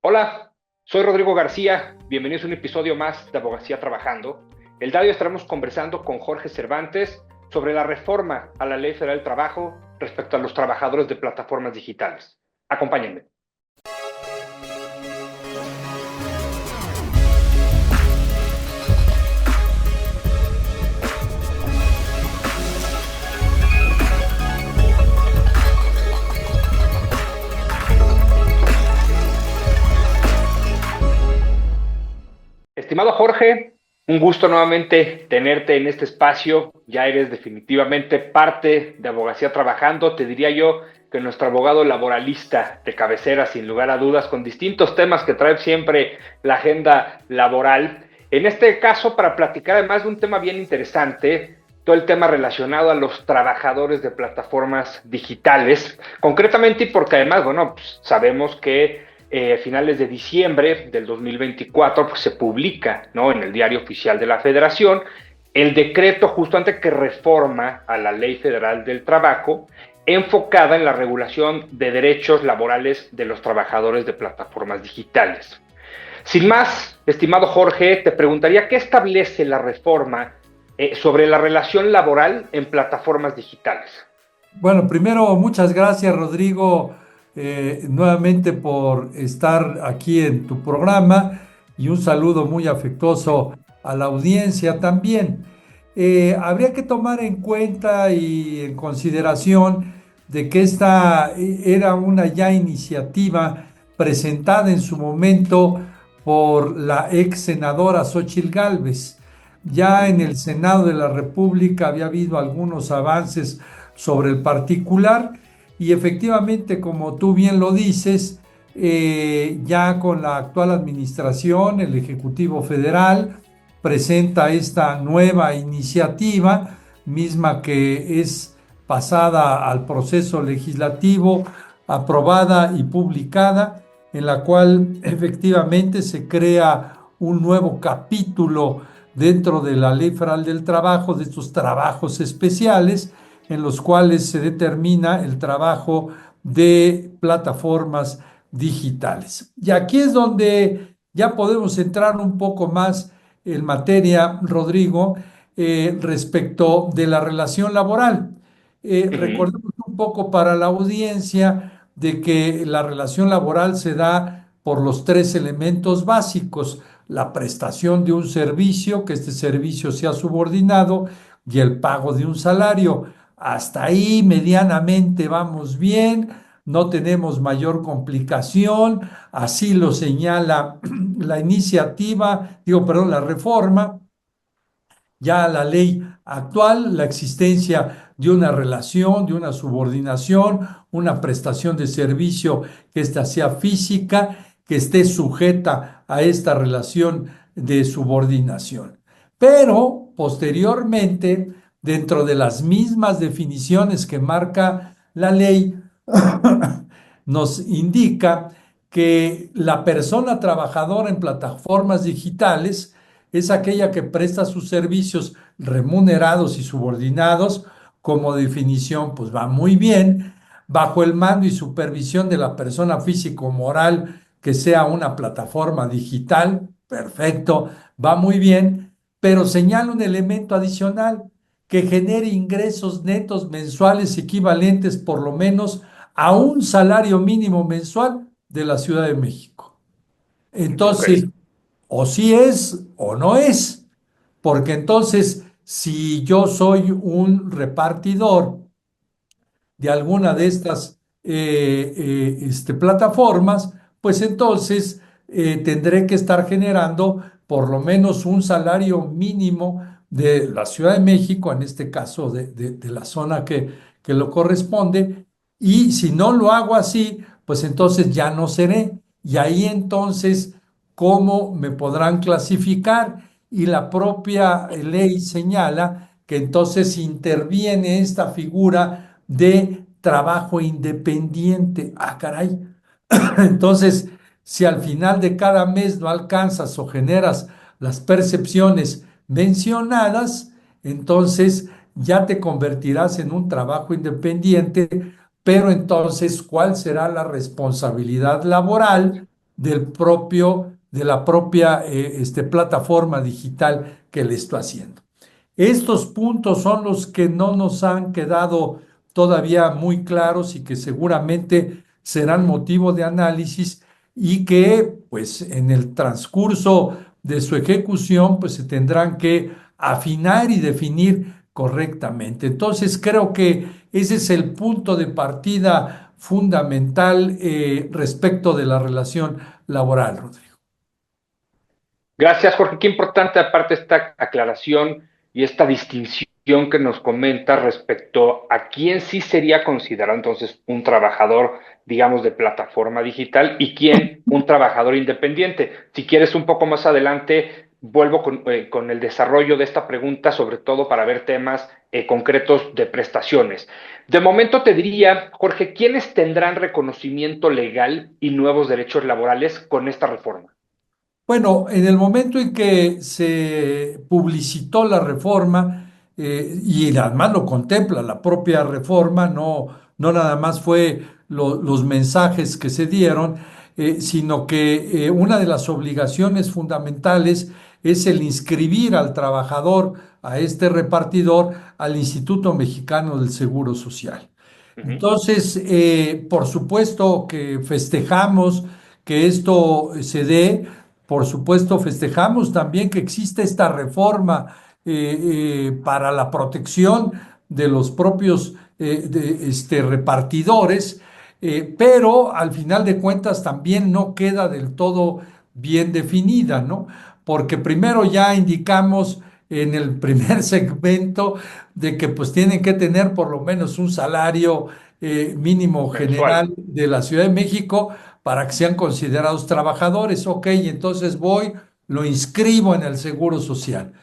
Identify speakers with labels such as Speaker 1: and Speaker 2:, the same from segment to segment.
Speaker 1: Hola, soy Rodrigo García, bienvenidos a un episodio más de Abogacía Trabajando. El día de hoy estaremos conversando con Jorge Cervantes sobre la reforma a la Ley Federal del Trabajo respecto a los trabajadores de plataformas digitales. Acompáñenme. Estimado Jorge, un gusto nuevamente tenerte en este espacio. Ya eres definitivamente parte de Abogacía Trabajando. Te diría yo que nuestro abogado laboralista de cabecera, sin lugar a dudas, con distintos temas que trae siempre la agenda laboral. En este caso, para platicar además de un tema bien interesante, todo el tema relacionado a los trabajadores de plataformas digitales, concretamente y porque además, bueno, pues sabemos que finales de diciembre del 2024 pues, se publica, ¿no?, en el Diario Oficial de la Federación el decreto justamente que reforma a la Ley Federal del Trabajo enfocada en la regulación de derechos laborales de los trabajadores de plataformas digitales. Sin más, estimado Jorge, te preguntaría qué establece la reforma sobre la relación laboral en plataformas digitales.
Speaker 2: Bueno, primero, muchas gracias, Rodrigo, nuevamente por estar aquí en tu programa y un saludo muy afectuoso a la audiencia también. Habría que tomar en cuenta y en consideración de que esta era una ya iniciativa presentada en su momento por la ex senadora Xóchitl Gálvez. Ya en el Senado de la República había habido algunos avances sobre el particular y efectivamente, como tú bien lo dices, ya con la actual administración, el Ejecutivo Federal presenta esta nueva iniciativa, misma que es pasada al proceso legislativo, aprobada y publicada, en la cual efectivamente se crea un nuevo capítulo dentro de la Ley Federal del Trabajo, de estos trabajos especiales, en los cuales se determina el trabajo de plataformas digitales. Y aquí es donde ya podemos entrar un poco más en materia, Rodrigo, respecto de la relación laboral. Recordemos un poco para la audiencia de que la relación laboral se da por los tres elementos básicos: la prestación de un servicio, que este servicio sea subordinado, y el pago de un salario. Hasta ahí medianamente vamos bien, no tenemos mayor complicación, así lo señala la iniciativa, perdón, la reforma, ya la ley actual, la existencia de una relación, de una subordinación, una prestación de servicio que ésta sea física, que esté sujeta a esta relación de subordinación. Pero posteriormente, dentro de las mismas definiciones que marca la ley, nos indica que la persona trabajadora en plataformas digitales es aquella que presta sus servicios remunerados y subordinados. Como definición, pues va muy bien, bajo el mando y supervisión de la persona físico-moral que sea una plataforma digital. Perfecto, va muy bien, pero señala un elemento adicional: que genere ingresos netos mensuales equivalentes por lo menos a un salario mínimo mensual de la Ciudad de México.
Speaker 1: Ok.
Speaker 2: Entonces, o sí es o no es, porque entonces, si yo soy un repartidor de alguna de estas plataformas, pues entonces tendré que estar generando por lo menos un salario mínimo de la Ciudad de México, en este caso de la zona que lo corresponde, y si no lo hago así, pues entonces ya no seré. Y ahí entonces, ¿cómo me podrán clasificar? Y la propia ley señala que entonces interviene esta figura de trabajo independiente. Ah, caray. Entonces, si al final de cada mes no alcanzas o generas las percepciones mencionadas, entonces ya te convertirás en un trabajo independiente, pero entonces, ¿cuál será la responsabilidad laboral? de la propia plataforma digital que le estoy haciendo. Estos puntos son los que no nos han quedado todavía muy claros y que seguramente serán motivo de análisis y que pues en el transcurso de su ejecución pues se tendrán que afinar y definir correctamente. Entonces creo que ese es el punto de partida fundamental respecto de la relación laboral, Rodrigo.
Speaker 1: Gracias, Jorge. Qué importante, aparte, esta aclaración y esta distinción que nos comenta respecto a quién sí sería considerado entonces un trabajador, digamos, de plataforma digital y quién un trabajador independiente. Si quieres un poco más adelante, vuelvo con el desarrollo de esta pregunta, sobre todo para ver temas concretos de prestaciones. De momento te diría, Jorge, ¿quiénes tendrán reconocimiento legal y nuevos derechos laborales con esta reforma?
Speaker 2: Bueno, en el momento en que se publicitó la reforma, y además lo contempla la propia reforma, no nada más fue los mensajes que se dieron, sino que una de las obligaciones fundamentales es el inscribir al trabajador, a este repartidor, al Instituto Mexicano del Seguro Social.
Speaker 1: Uh -huh.
Speaker 2: Entonces, por supuesto que festejamos que esto se dé. Por supuesto, festejamos también que existe esta reforma para la protección de los propios repartidores, pero al final de cuentas también no queda del todo bien definida, ¿no? Porque primero ya indicamos en el primer segmento de que pues tienen que tener por lo menos un salario mínimo
Speaker 1: Mensual.
Speaker 2: general de la Ciudad de México para que sean considerados trabajadores. Ok, entonces voy, lo inscribo en el Seguro Social.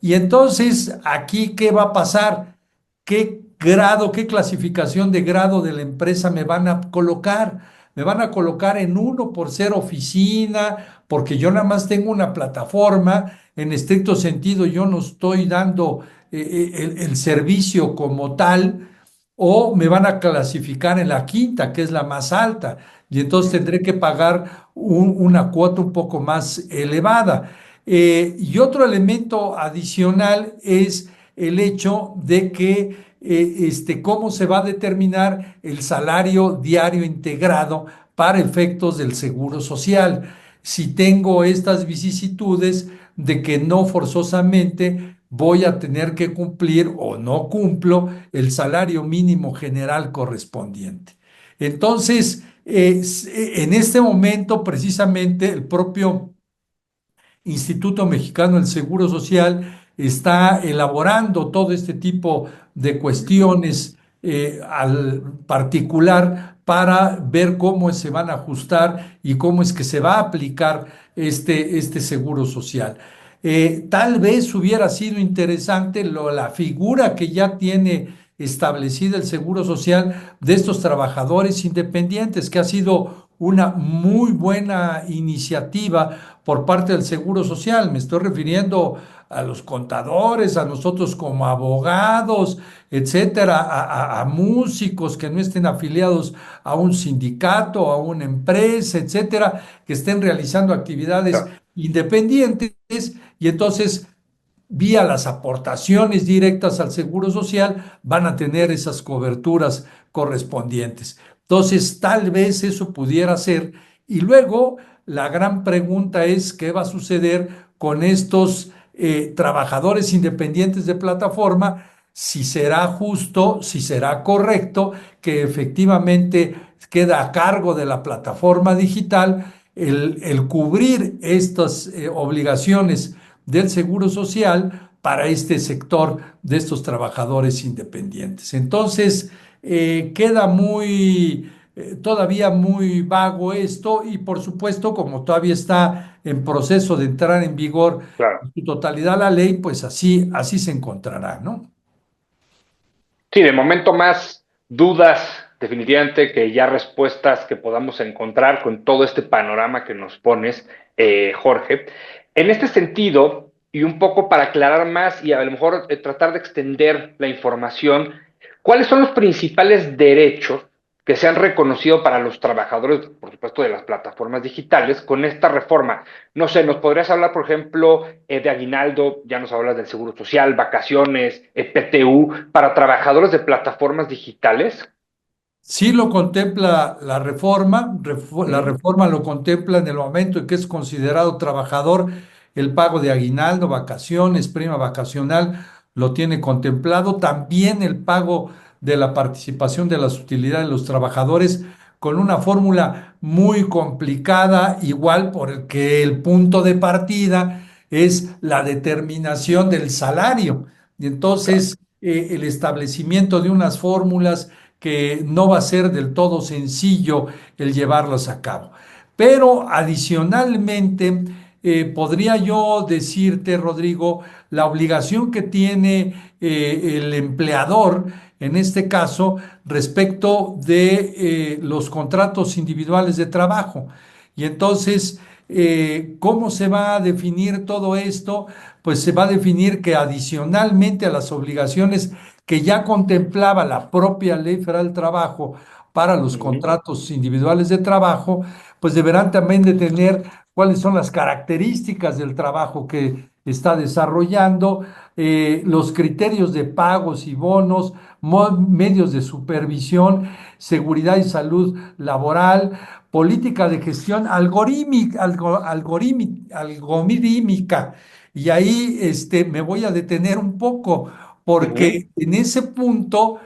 Speaker 2: Y entonces, aquí, ¿qué va a pasar? ¿Qué grado, qué clasificación de grado de la empresa me van a colocar? Me van a colocar en uno por ser oficina, porque yo nada más tengo una plataforma. En estricto sentido, yo no estoy dando el servicio como tal, o me van a clasificar en la quinta, que es la más alta, y entonces tendré que pagar una cuota un poco más elevada. Y otro elemento adicional es el hecho de que cómo se va a determinar el salario diario integrado para efectos del seguro social. Si tengo estas vicisitudes de que no forzosamente voy a tener que cumplir o no cumplo el salario mínimo general correspondiente. Entonces, en este momento, precisamente, el propio Instituto Mexicano del Seguro Social está elaborando todo este tipo de cuestiones al particular para ver cómo se van a ajustar y cómo es que se va a aplicar este seguro social. Tal vez hubiera sido interesante la figura que ya tiene establecida el Seguro Social de estos trabajadores independientes, que ha sido una muy buena iniciativa por parte del Seguro Social. Me estoy refiriendo a los contadores, a nosotros como abogados, etcétera, a músicos que no estén afiliados a un sindicato, a una empresa, etcétera, que estén realizando actividades
Speaker 1: Claro.
Speaker 2: independientes y entonces vía las aportaciones directas al Seguro Social, van a tener esas coberturas correspondientes. Entonces, tal vez eso pudiera ser. Y luego, la gran pregunta es, ¿qué va a suceder con estos trabajadores independientes de plataforma? Si será justo, si será correcto, que efectivamente queda a cargo de la plataforma digital el cubrir estas obligaciones del Seguro Social para este sector de estos trabajadores independientes. Entonces, queda todavía muy vago esto y por supuesto, como todavía está en proceso de entrar en vigor
Speaker 1: Claro.
Speaker 2: en su totalidad la ley, pues así se encontrará, ¿no?
Speaker 1: Sí, de momento más dudas, definitivamente que ya respuestas que podamos encontrar con todo este panorama que nos pones, Jorge. En este sentido, y un poco para aclarar más y a lo mejor tratar de extender la información, ¿cuáles son los principales derechos que se han reconocido para los trabajadores, por supuesto, de las plataformas digitales con esta reforma? No sé, ¿nos podrías hablar, por ejemplo, de aguinaldo? Ya nos hablas del seguro social, vacaciones, PTU, para trabajadores de plataformas digitales.
Speaker 2: Sí lo contempla la reforma, la
Speaker 1: Ujú,
Speaker 2: reforma lo contempla en el momento en que es considerado trabajador, el pago de aguinaldo, vacaciones, prima vacacional, lo tiene contemplado. También el pago de la participación de las utilidades de los trabajadores con una fórmula muy complicada, igual porque el punto de partida es la determinación del salario. Y
Speaker 1: claro.
Speaker 2: entonces, el establecimiento de unas fórmulas que no va a ser del todo sencillo el llevarlas a cabo. Pero adicionalmente, podría yo decirte, Rodrigo, la obligación que tiene el empleador, en este caso, respecto de los contratos individuales de trabajo. Y entonces, ¿cómo se va a definir todo esto? Pues se va a definir que adicionalmente a las obligaciones que ya contemplaba la propia Ley Federal del Trabajo para los
Speaker 1: Ujú,
Speaker 2: contratos individuales de trabajo, pues deberán también de tener cuáles son las características del trabajo que está desarrollando, los criterios de pagos y bonos, medios de supervisión, seguridad y salud laboral, política de gestión algorítmica. Y ahí me voy a detener un poco
Speaker 1: ujú,
Speaker 2: porque en ese punto,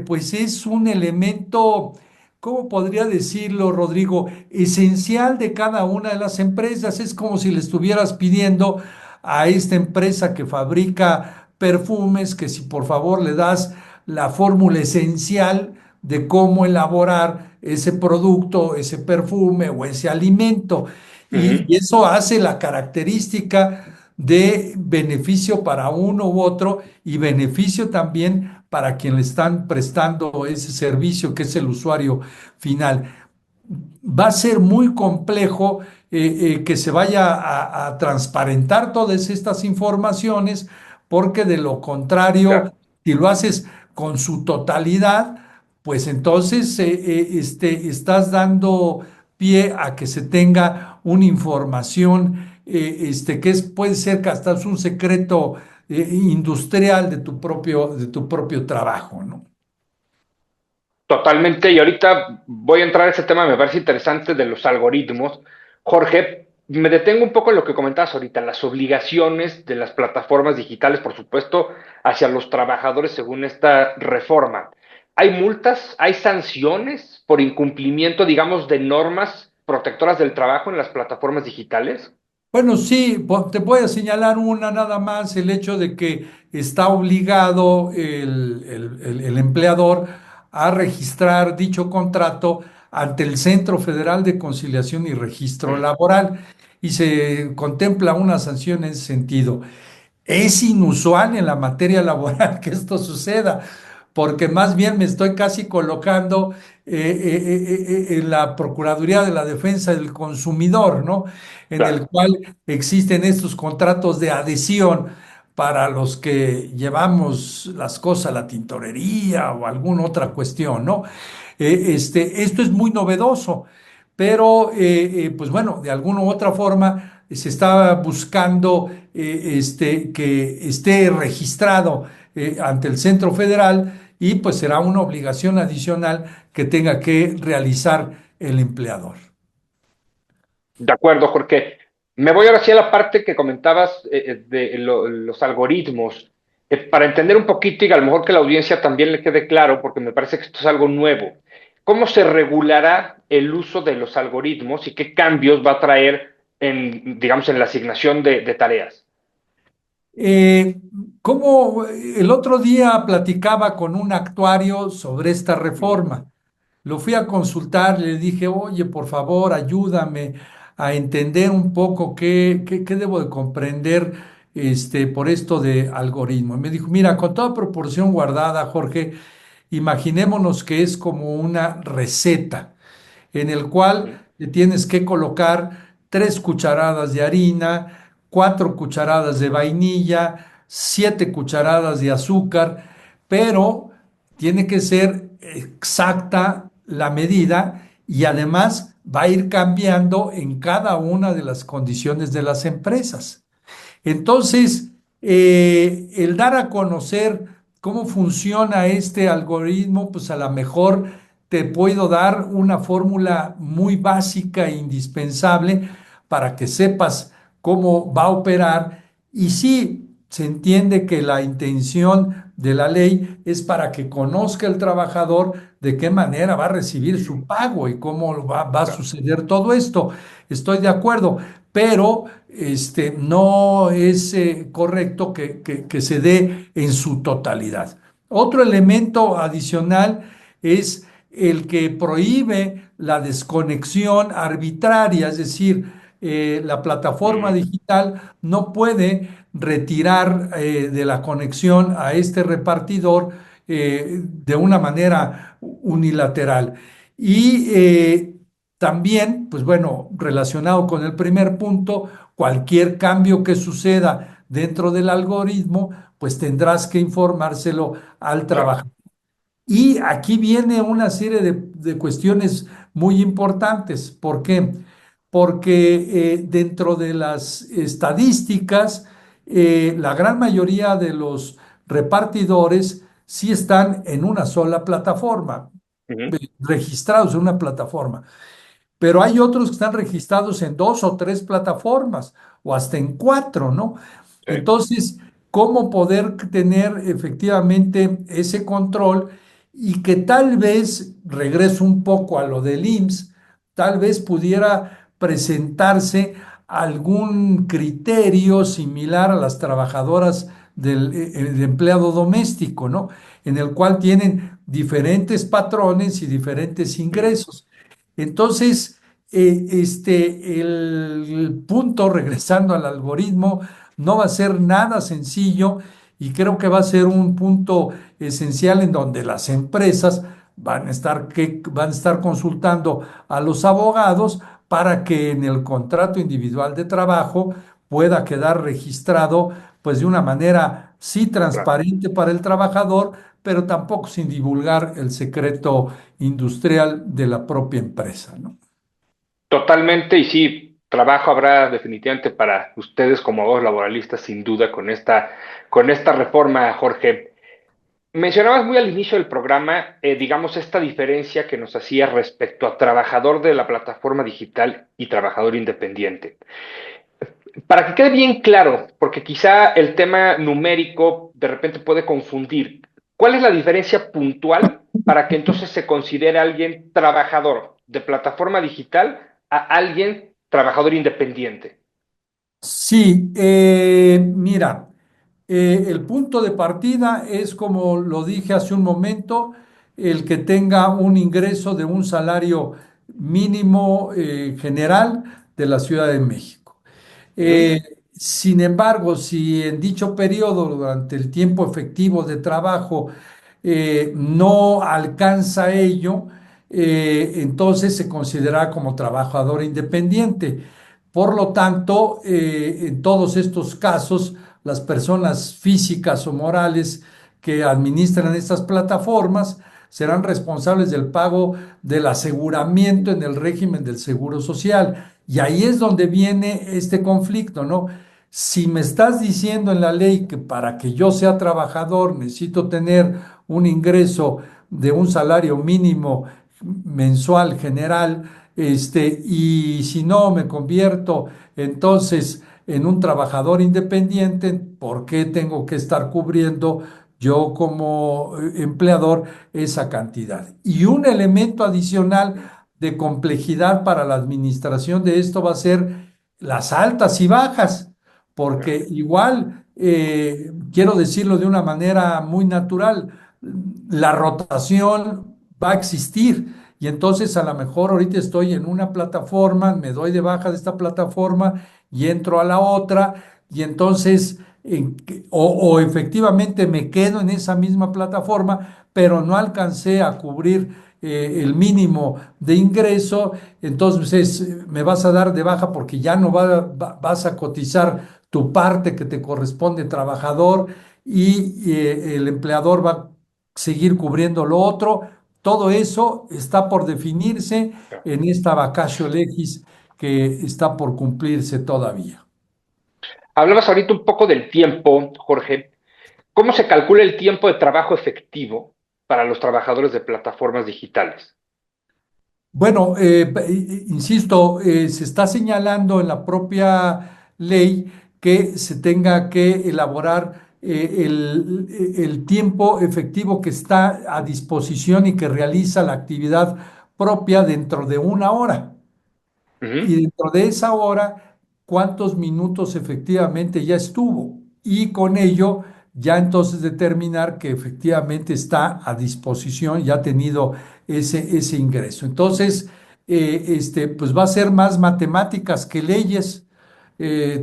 Speaker 2: pues es un elemento, ¿cómo podría decirlo, Rodrigo? Esencial de cada una de las empresas. Es como si le estuvieras pidiendo a esta empresa que fabrica perfumes que si por favor le das la fórmula esencial de cómo elaborar ese producto, ese perfume o ese alimento.
Speaker 1: ujú.
Speaker 2: Y eso hace la característica de beneficio para uno u otro y beneficio también para quien le están prestando ese servicio, que es el usuario final. Va a ser muy complejo que se vaya a transparentar todas estas informaciones, porque de lo contrario,
Speaker 1: Claro.
Speaker 2: si lo haces con su totalidad, pues entonces estás dando pie a que se tenga una información que puede ser que hasta es un secreto industrial de tu propio trabajo, ¿no?
Speaker 1: Totalmente, y ahorita voy a entrar a ese tema, me parece interesante de los algoritmos. Jorge, me detengo un poco en lo que comentabas ahorita, las obligaciones de las plataformas digitales, por supuesto, hacia los trabajadores según esta reforma. ¿Hay multas, hay sanciones por incumplimiento, digamos, de normas protectoras del trabajo en las plataformas digitales?
Speaker 2: Bueno, sí, te voy a señalar una nada más, el hecho de que está obligado el empleador a registrar dicho contrato ante el Centro Federal de Conciliación y Registro Laboral y se contempla una sanción en ese sentido. Es inusual en la materia laboral que esto suceda, porque más bien me estoy casi colocando en la Procuraduría de la Defensa del Consumidor, ¿no? En el
Speaker 1: Claro.
Speaker 2: cual existen estos contratos de adhesión para los que llevamos las cosas a la tintorería o alguna otra cuestión, ¿no? Esto es muy novedoso, pero pues bueno, de alguna u otra forma se está buscando que esté registrado ante el Centro Federal y pues será una obligación adicional que tenga que realizar el empleador.
Speaker 1: De acuerdo, Jorge. Me voy ahora sí a la parte que comentabas de los algoritmos, para entender un poquito y a lo mejor que la audiencia también le quede claro, porque me parece que esto es algo nuevo. ¿Cómo se regulará el uso de los algoritmos y qué cambios va a traer en, digamos, en la asignación de tareas?
Speaker 2: Eh, Como el otro día platicaba con un actuario sobre esta
Speaker 1: Ujú,
Speaker 2: reforma. Lo fui a consultar, le dije, oye, por favor, ayúdame a entender un poco qué debo de comprender por esto de algoritmo. Y me dijo, mira, con toda proporción guardada, Jorge, imaginémonos que es como una receta en el
Speaker 1: ujú.
Speaker 2: cual le tienes que colocar 3 cucharadas de harina, 4 cucharadas de vainilla, 7 cucharadas de azúcar, pero tiene que ser exacta la medida y además va a ir cambiando en cada una de las condiciones de las empresas. Entonces, el dar a conocer cómo funciona este algoritmo, pues a lo mejor te puedo dar una fórmula muy básica e indispensable para que sepas cómo va a operar. Y sí, se entiende que la intención de la ley es para que conozca el trabajador de qué manera va a recibir su pago y cómo va a
Speaker 1: Claro.
Speaker 2: suceder todo esto. Estoy de acuerdo, pero no es correcto que se dé en su totalidad. Otro elemento adicional es el que prohíbe la desconexión arbitraria, es decir, la plataforma
Speaker 1: Mm,
Speaker 2: digital no puede retirar de la conexión a este repartidor de una manera unilateral. Y también, pues bueno, relacionado con el primer punto, cualquier cambio que suceda dentro del algoritmo, pues tendrás que informárselo al
Speaker 1: claro.
Speaker 2: trabajador. Y aquí viene una serie de cuestiones muy importantes. ¿Por qué? Porque dentro de las estadísticas, la gran mayoría de los repartidores sí están en una sola plataforma,
Speaker 1: Ujú,
Speaker 2: registrados en una plataforma. Pero hay otros que están registrados en dos o tres plataformas o hasta en cuatro, ¿no?
Speaker 1: sí,
Speaker 2: Entonces, ¿cómo poder tener efectivamente ese control y que tal vez, regreso un poco a lo del IMSS, tal vez pudiera presentarse algún criterio similar a las trabajadoras del empleado doméstico, ¿no? En el cual tienen diferentes patrones y diferentes
Speaker 1: mm,
Speaker 2: ingresos. Entonces, el punto, regresando al algoritmo, no va a ser nada sencillo y creo que va a ser un punto esencial en donde las empresas van a estar consultando a los abogados para que en el contrato individual de trabajo pueda quedar registrado pues de una manera sí
Speaker 1: claro.
Speaker 2: transparente para el trabajador, pero tampoco sin divulgar el secreto industrial de la propia empresa, ¿no?
Speaker 1: Totalmente, y sí, trabajo habrá definitivamente para ustedes como abogados laboralistas, sin duda, con esta reforma, Jorge. Mencionabas muy al inicio del programa, digamos, esta diferencia que nos hacía respecto a trabajador de la plataforma digital y trabajador independiente. Para que quede bien claro, porque quizá el tema numérico de repente puede confundir, ¿cuál es la diferencia puntual para que entonces se considere a alguien trabajador de plataforma digital a alguien trabajador independiente?
Speaker 2: Sí, mira, el punto de partida es, como lo dije hace un momento, el que tenga un ingreso de un salario mínimo general de la Ciudad de México.
Speaker 1: Ujú,
Speaker 2: Eh, Sin embargo, si en dicho periodo, durante el tiempo efectivo de trabajo, no alcanza ello, entonces se considera como trabajador independiente. Por lo tanto, en todos estos casos, las personas físicas o morales que administran estas plataformas serán responsables del pago del aseguramiento en el régimen del Seguro Social. Y ahí es donde viene este conflicto, ¿no? Si me estás diciendo en la ley que para que yo sea trabajador necesito tener un ingreso de un salario mínimo mensual general, y si no me convierto entonces en un trabajador independiente, ¿por qué tengo que estar cubriendo yo como empleador esa cantidad? Y un elemento adicional de complejidad para la administración de esto va a ser las altas y bajas,
Speaker 1: claro,
Speaker 2: porque igual, quiero decirlo de una manera muy natural, la rotación va a existir. Y entonces a lo mejor ahorita estoy en una plataforma, me doy de baja de esta plataforma y entro a la otra, y entonces, o efectivamente me quedo en esa misma plataforma, pero no alcancé a cubrir el mínimo de ingreso, entonces me vas a dar de baja porque ya no vas a cotizar tu parte que te corresponde trabajador y el empleador va a seguir cubriendo lo otro. todo eso está por definirse en esta vacatio legis que está por cumplirse todavía.
Speaker 1: Hablabas ahorita un poco del tiempo, Jorge. ¿Cómo se calcula el tiempo de trabajo efectivo para los trabajadores de plataformas digitales?
Speaker 2: Bueno, insisto, se está señalando en la propia ley que se tenga que elaborar el tiempo efectivo que está a disposición y que realiza la actividad propia dentro de una hora. Y
Speaker 1: Ujú.
Speaker 2: dentro de esa hora, cuántos minutos efectivamente ya estuvo. Y con ello, ya entonces determinar que efectivamente está a disposición y ha tenido ese ingreso. Entonces, pues va a ser más matemáticas que leyes.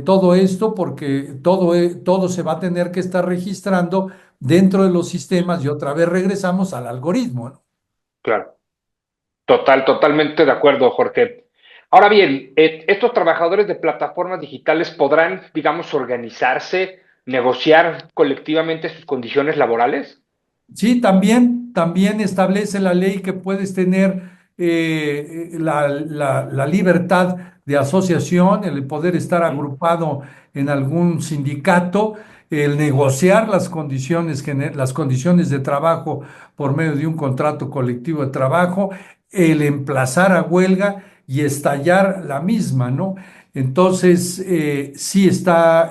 Speaker 2: Todo esto porque todo se va a tener que estar registrando dentro de los sistemas y otra vez regresamos al algoritmo, ¿no?
Speaker 1: Claro. Totalmente de acuerdo, Jorge. Ahora bien, estos trabajadores de plataformas digitales podrán, digamos, organizarse, negociar colectivamente sus condiciones laborales.
Speaker 2: Sí, también establece la ley que puedes tener la libertad de asociación, el poder estar
Speaker 1: Ujú.
Speaker 2: agrupado en algún sindicato, el negociar las condiciones de trabajo por medio de un contrato colectivo de trabajo, el emplazar a huelga y estallar la misma, ¿no? Entonces, sí está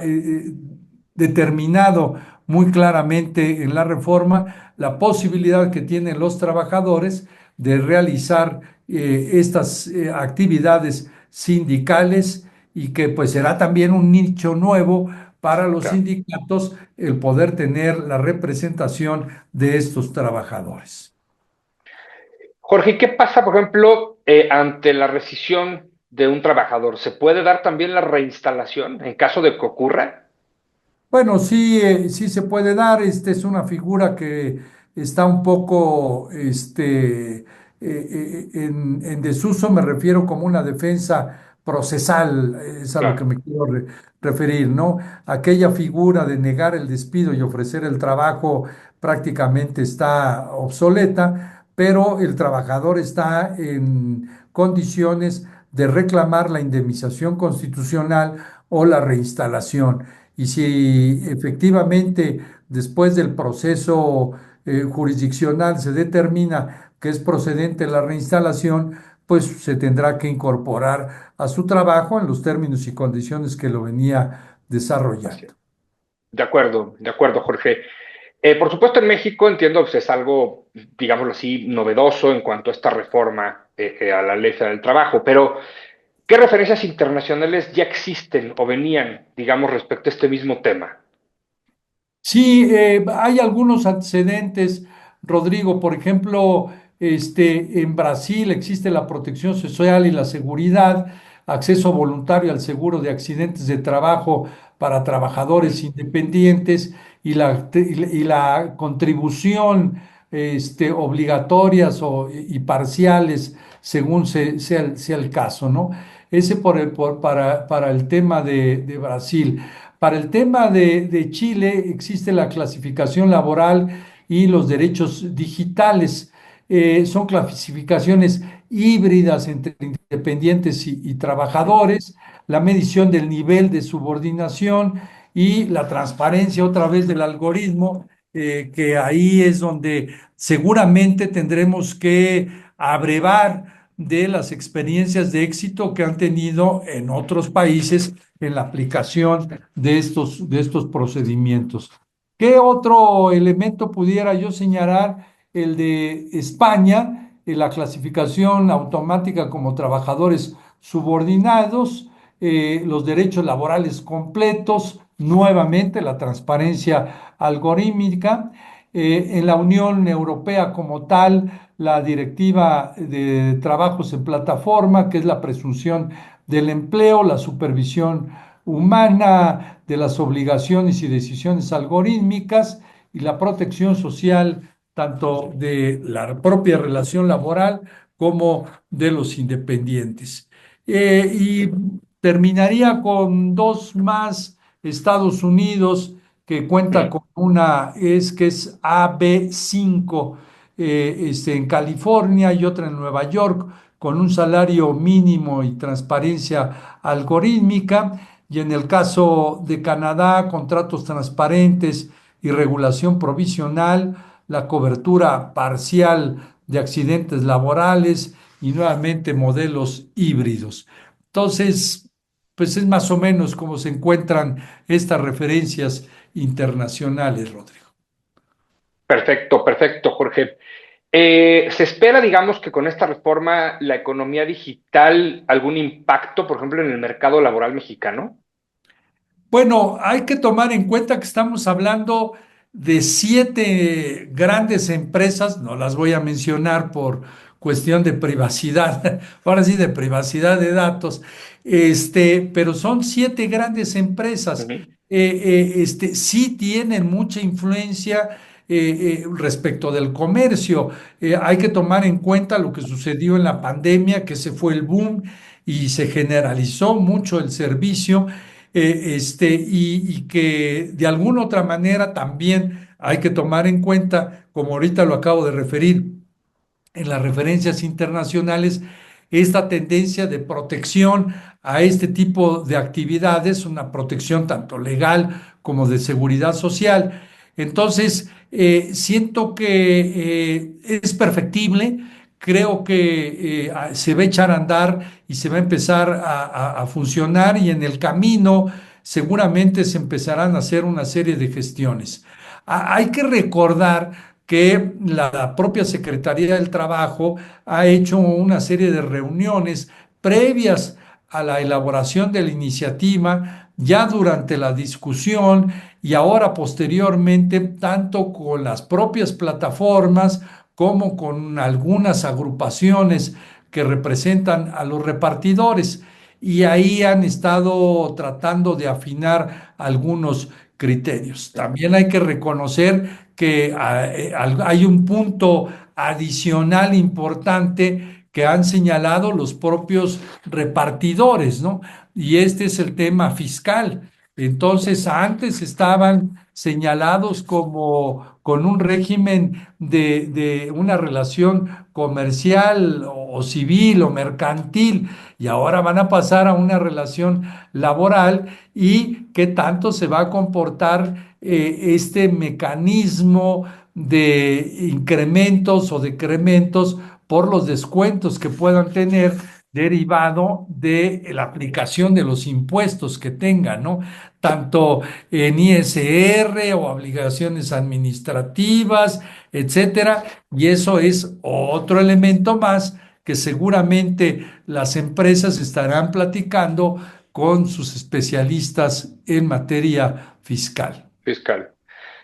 Speaker 2: determinado muy claramente en la reforma la posibilidad que tienen los trabajadores de realizar estas actividades sindicales y que pues será también un nicho nuevo para los
Speaker 1: Claro.
Speaker 2: sindicatos el poder tener la representación de estos trabajadores.
Speaker 1: Jorge, ¿qué pasa, por ejemplo, ante la rescisión de un trabajador? ¿Se puede dar también la reinstalación en caso de que ocurra?
Speaker 2: Bueno, sí, sí se puede dar. Es una figura que está un poco en desuso. Me refiero como una defensa procesal, es a lo que
Speaker 1: Claro.
Speaker 2: me quiero referir, ¿no? Aquella figura de negar el despido y ofrecer el trabajo prácticamente está obsoleta, pero el trabajador está en condiciones de reclamar la indemnización constitucional o la reinstalación. Y si efectivamente después del proceso jurisdiccional se determina que es procedente la reinstalación, pues se tendrá que incorporar a su trabajo en los términos y condiciones que lo venía
Speaker 1: Así es.
Speaker 2: desarrollando.
Speaker 1: De acuerdo, Jorge. Por supuesto, en México entiendo que es algo, digámoslo así, novedoso en cuanto a esta reforma a la ley federal del trabajo, pero ¿qué referencias internacionales ya existen o venían, digamos, respecto a este mismo tema?
Speaker 2: Sí, hay algunos antecedentes, Rodrigo. Por ejemplo, en Brasil existe la protección social y la seguridad, acceso voluntario al seguro de accidentes de trabajo para trabajadores independientes y la contribución obligatorias y parciales según sea el caso, ¿no? Ese para el tema de Brasil. Para el tema de Chile existe la clasificación laboral y los derechos digitales. Son clasificaciones híbridas entre independientes y
Speaker 1: Ujú.
Speaker 2: trabajadores, la medición del nivel de subordinación y la transparencia otra vez del algoritmo, que ahí es donde seguramente tendremos que abrevar de las experiencias de éxito que han tenido en otros países en la aplicación de estos procedimientos. ¿Qué otro elemento pudiera yo señalar? El de España, en la clasificación automática como trabajadores subordinados, los derechos laborales completos, nuevamente la transparencia algorítmica. En la Unión Europea como tal, la directiva de trabajos en plataforma, que es la presunción del empleo, la supervisión humana de las obligaciones y decisiones algorítmicas y la protección social tanto de la propia relación laboral como de los independientes. Y terminaría con dos más. Estados Unidos, que cuenta
Speaker 1: Ujú.
Speaker 2: con una, que es AB5, en California y otra en Nueva York, con un salario mínimo y transparencia algorítmica. Y en el caso de Canadá, contratos transparentes y regulación provisional, la cobertura parcial de accidentes laborales y nuevamente modelos híbridos. Entonces, pues es más o menos como se encuentran estas referencias internacionales, Rodrigo.
Speaker 1: Perfecto, perfecto, Jorge. ¿Se espera, digamos, que con esta reforma la economía digital algún impacto, por ejemplo, en el mercado laboral mexicano?
Speaker 2: Bueno, hay que tomar en cuenta que estamos hablando de 7 grandes empresas, no las voy a mencionar por cuestión de privacidad, ahora sí de privacidad de datos, pero son 7 grandes empresas.
Speaker 1: Ujú.
Speaker 2: Sí tienen mucha influencia respecto del comercio. Hay que tomar en cuenta lo que sucedió en la pandemia, que ese fue el boom y se generalizó mucho el servicio y que de alguna otra manera también hay que tomar en cuenta, como ahorita lo acabo de referir en las referencias internacionales, esta tendencia de protección a este tipo de actividades, una protección tanto legal como de seguridad social. Entonces, siento que es perfectible. Creo que se va a echar a andar y se va a empezar a funcionar y en el camino seguramente se empezarán a hacer una serie de gestiones. Hay que recordar que la propia Secretaría del Trabajo ha hecho una serie de reuniones previas a la elaboración de la iniciativa, ya durante la discusión y ahora posteriormente, tanto con las propias plataformas como con algunas agrupaciones que representan a los repartidores. Y ahí han estado tratando de afinar algunos criterios. También hay que reconocer que hay un punto adicional importante que han señalado los propios repartidores, ¿no? Y este es el tema fiscal. Entonces, antes estaban señalados como con un régimen de una relación comercial o civil o mercantil y ahora van a pasar a una relación laboral y qué tanto se va a comportar este mecanismo de incrementos o decrementos por los descuentos que puedan tener derivado de la aplicación de los impuestos que tengan, ¿no? Tanto en ISR o obligaciones administrativas, etcétera. Y eso es otro elemento más que seguramente las empresas estarán platicando con sus especialistas en materia fiscal.
Speaker 1: Fiscal.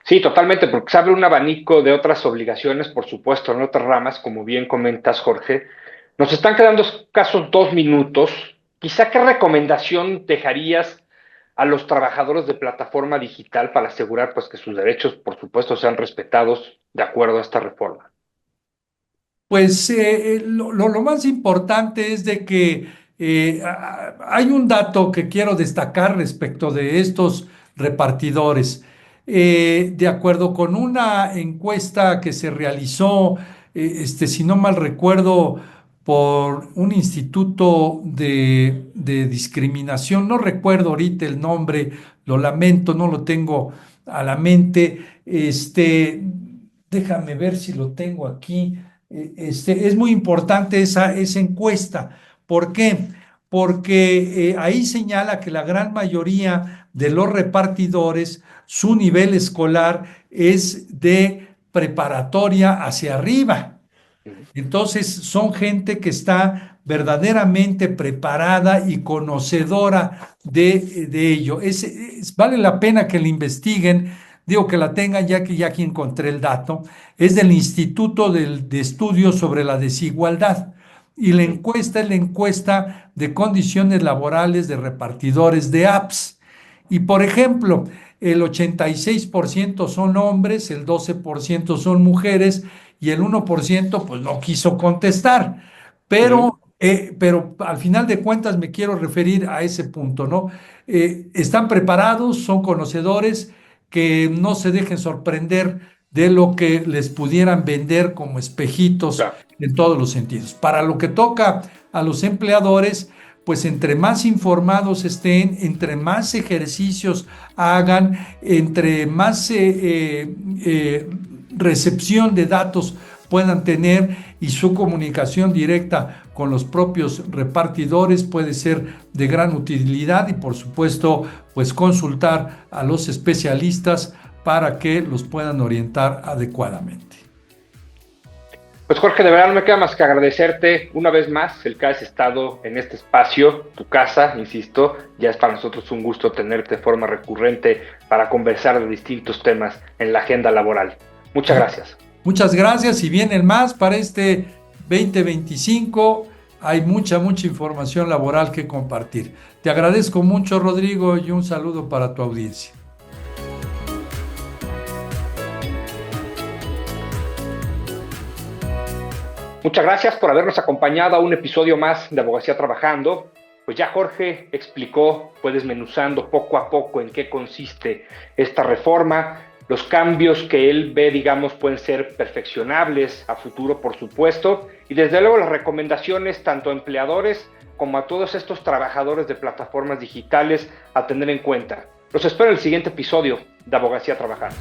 Speaker 1: Sí, totalmente, porque se abre un abanico de otras obligaciones, por supuesto, en otras ramas, como bien comentas, Jorge. Nos están quedando escasos 2 minutos. Quizá, ¿qué recomendación dejarías a los trabajadores de plataforma digital para asegurar, pues, que sus derechos, por supuesto, sean respetados de acuerdo a esta reforma?
Speaker 2: Pues lo más importante es de que hay un dato que quiero destacar respecto de estos repartidores. De acuerdo con una encuesta que se realizó, si no mal recuerdo, por un instituto de discriminación, no recuerdo ahorita el nombre, lo lamento, no lo tengo a la mente. Déjame ver si lo tengo aquí. Es muy importante esa encuesta. ¿Por qué? Porque ahí señala que la gran mayoría de los repartidores, su nivel escolar es de preparatoria hacia arriba.
Speaker 1: Ujú.
Speaker 2: Entonces, son gente que está verdaderamente preparada y conocedora de ello. Vale la pena que la investiguen, digo que la tengan ya que ya aquí encontré el dato. Es del Instituto de Estudios sobre la Desigualdad. Y la
Speaker 1: Ujú.
Speaker 2: encuesta es la encuesta de condiciones laborales de repartidores de apps. Y por ejemplo, el 86% son hombres, el 12% son mujeres y el 1% pues no quiso contestar.
Speaker 1: Ujú.
Speaker 2: Pero al final de cuentas me quiero referir a ese punto, ¿no? Están preparados, son conocedores, que no se dejen sorprender de lo que les pudieran vender como espejitos
Speaker 1: Claro.
Speaker 2: en todos los sentidos. Para lo que toca a los empleadores, pues entre más informados estén, entre más ejercicios hagan, entre más recepción de datos puedan tener y su comunicación directa con los propios repartidores puede ser de gran utilidad y por supuesto pues consultar a los especialistas para que los puedan orientar adecuadamente.
Speaker 1: Pues Jorge, de verdad no me queda más que agradecerte una vez más el que has estado en este espacio, tu casa, insisto, ya es para nosotros un gusto tenerte de forma recurrente para conversar de distintos temas en la agenda laboral. Muchas gracias.
Speaker 2: Muchas gracias y vienen más para este 2025. Hay mucha información laboral que compartir. Te agradezco mucho, Rodrigo, y un saludo para tu audiencia.
Speaker 1: Muchas gracias por habernos acompañado a un episodio más de Abogacía Trabajando. Pues ya Jorge explicó, fue desmenuzando poco a poco en qué consiste esta reforma. Los cambios que él ve, digamos, pueden ser perfeccionables a futuro, por supuesto. Y desde luego las recomendaciones tanto a empleadores como a todos estos trabajadores de plataformas digitales a tener en cuenta. Los espero en el siguiente episodio de Abogacía Trabajando.